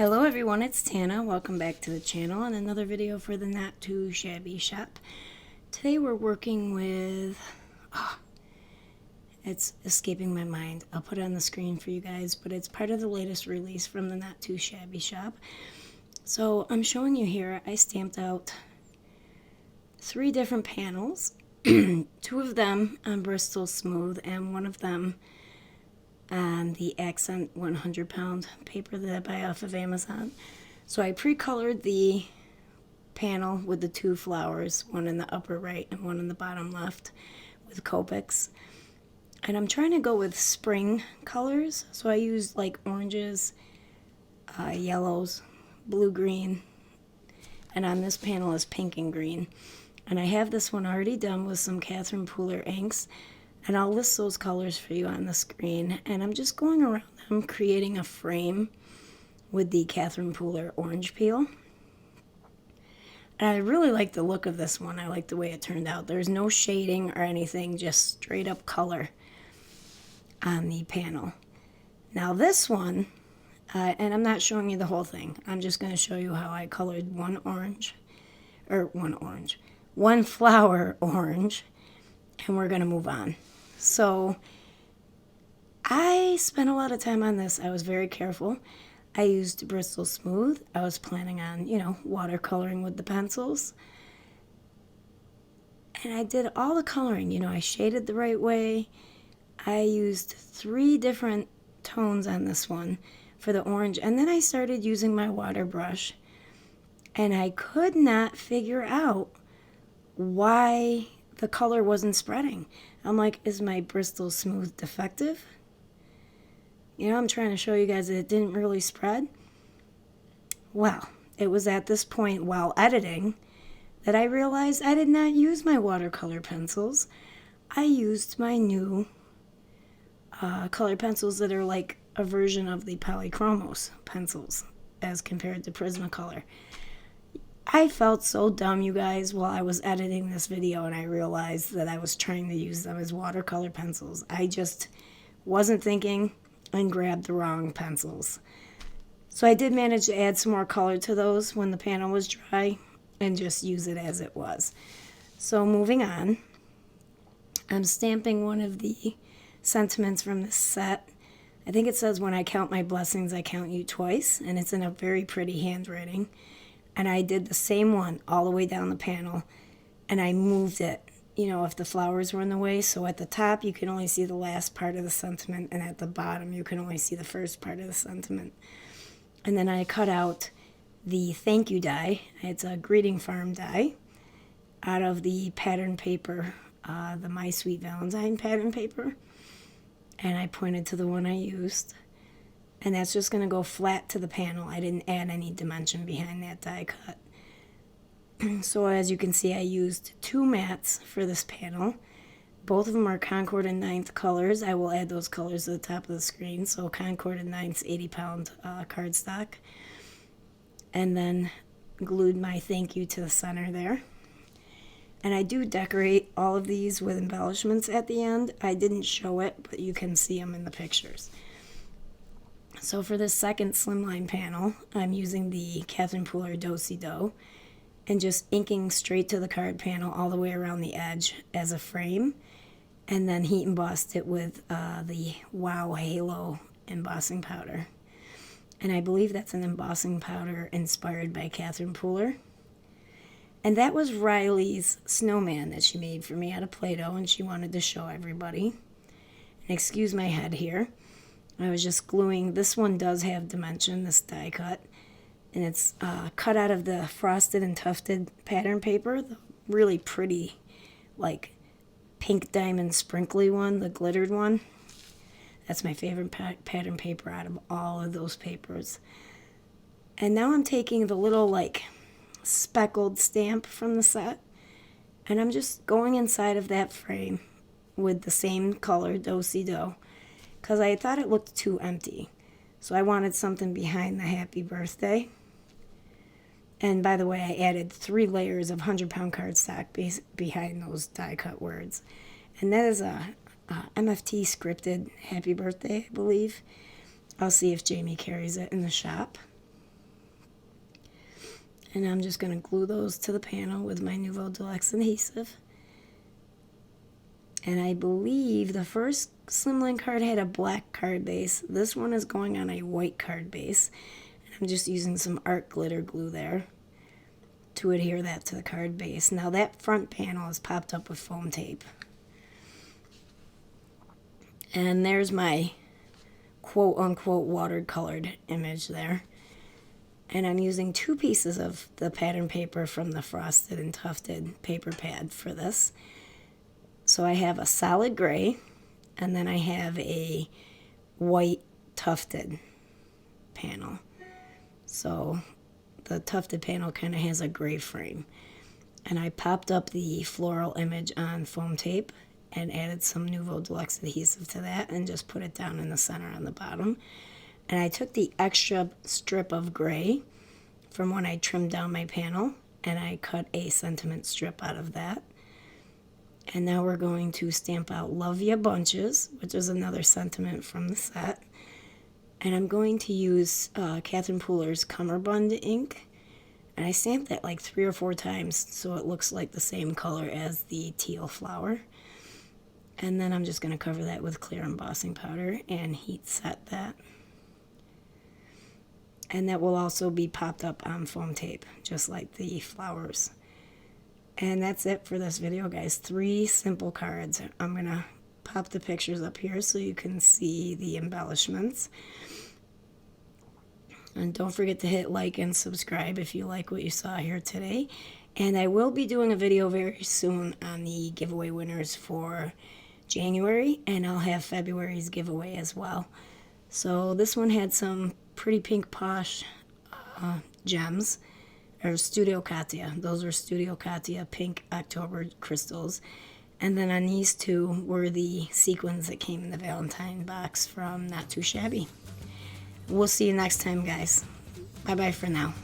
Hello everyone, it's Tana. Welcome back to the channel and another video for the Not Too Shabby shop. Today we're working with, it's escaping my mind. I'll put it on the screen for you guys, but it's part of the latest release from the Not Too Shabby shop. So I'm showing you here, I stamped out 3 different panels, 2 of them on Bristol Smooth and 1 of them on the Accent 100 pound paper that I buy off of Amazon. So I pre-colored the panel with the 2 flowers, one in the upper right and one in the bottom left with Copics. And I'm trying to go with spring colors, so I used like oranges, yellows, blue-green, and on this panel is pink and green. And I have this one already done with some Catherine Pooler inks, and I'll list those colors for you on the screen. And I'm just going around them creating a frame with the Catherine Pooler orange peel. And I really like the look of this one. I like the way it turned out. There's no shading or anything, just straight up color on the panel. Now this one, and I'm not showing you the whole thing. I'm just going to show you how I colored one flower orange, and we're going to move on. So I spent a lot of time on this. I was very careful. I used Bristol Smooth. I was planning on, watercoloring with the pencils. And I did all the coloring. I shaded the right way. I used 3 different tones on this one for the orange. And then I started using my water brush. And I could not figure out why the color wasn't spreading. I'm like, is my Bristol Smooth defective? I'm trying to show you guys that it didn't really spread. Well, it was at this point while editing that I realized I did not use my watercolor pencils. I used my new color pencils that are like a version of the Polychromos pencils as compared to Prismacolor. I felt so dumb, you guys, while I was editing this video, and I realized that I was trying to use them as watercolor pencils. I just wasn't thinking and grabbed the wrong pencils. So I did manage to add some more color to those when the panel was dry and just use it as it was. So moving on, I'm stamping one of the sentiments from this set. I think it says, "When I count my blessings, I count you twice," and it's in a very pretty handwriting. And I did the same one all the way down the panel, and I moved it, if the flowers were in the way. So at the top, you can only see the last part of the sentiment, and at the bottom, you can only see the first part of the sentiment. And then I cut out the thank you die. It's a Greeting Farm die out of the pattern paper, the My Sweet Valentine pattern paper. And I pointed to the one I used. And that's just going to go flat to the panel. I didn't add any dimension behind that die cut. So as you can see, I used 2 mats for this panel. Both of them are Concord and 9th colors. I will add those colors to the top of the screen. So Concord and 9th's 80 pound cardstock. And then glued my thank you to the center there. And I do decorate all of these with embellishments at the end. I didn't show it, but you can see them in the pictures. So for this second slimline panel, I'm using the Catherine Pooler Do-Si-Do and just inking straight to the card panel all the way around the edge as a frame, and then heat embossed it with the Wow Halo embossing powder. And I believe that's an embossing powder inspired by Catherine Pooler. And that was Riley's snowman that she made for me out of Play-Doh, and she wanted to show everybody. And excuse my head here. I was just gluing. This one does have dimension, this die cut, and it's cut out of the Frosted and Tufted pattern paper, the really pretty, like, pink diamond sprinkly one, the glittered one. That's my favorite pattern paper out of all of those papers. And now I'm taking the little, like, speckled stamp from the set, and I'm just going inside of that frame with the same color, Do-Si-Do, because I thought it looked too empty. So I wanted something behind the happy birthday. And by the way, I added 3 layers of 100 pound cardstock behind those die cut words. And that is a MFT scripted happy birthday, I believe. I'll see if Jamie carries it in the shop. And I'm just going to glue those to the panel with my Nouveau Deluxe adhesive. And I believe the first Slimline card had a black card base. This one is going on a white card base. And I'm just using some art glitter glue there to adhere that to the card base. Now that front panel is popped up with foam tape. And there's my quote-unquote watercolored image there. And I'm using 2 pieces of the pattern paper from the Frosted and Tufted paper pad for this. So I have a solid gray, and then I have a white tufted panel. So the tufted panel kind of has a gray frame. And I popped up the floral image on foam tape and added some Nouveau Deluxe adhesive to that and just put it down in the center on the bottom. And I took the extra strip of gray from when I trimmed down my panel, and I cut a sentiment strip out of that. And now we're going to stamp out Love Ya Bunches, which is another sentiment from the set. And I'm going to use Catherine Pooler's cummerbund ink. And I stamped that like 3 or 4 times so it looks like the same color as the teal flower. And then I'm just going to cover that with clear embossing powder and heat set that. And that will also be popped up on foam tape, just like the flowers. And that's it for this video, guys. 3 simple cards. I'm going to pop the pictures up here so you can see the embellishments. And don't forget to hit like and subscribe if you like what you saw here today. And I will be doing a video very soon on the giveaway winners for January, and I'll have February's giveaway as well. So this one had some pretty pink posh gems, or Studio Katia. Those were Studio Katia pink October crystals. And then on these 2 were the sequins that came in the Valentine box from Not2shabby. We'll see you next time, guys. Bye-bye for now.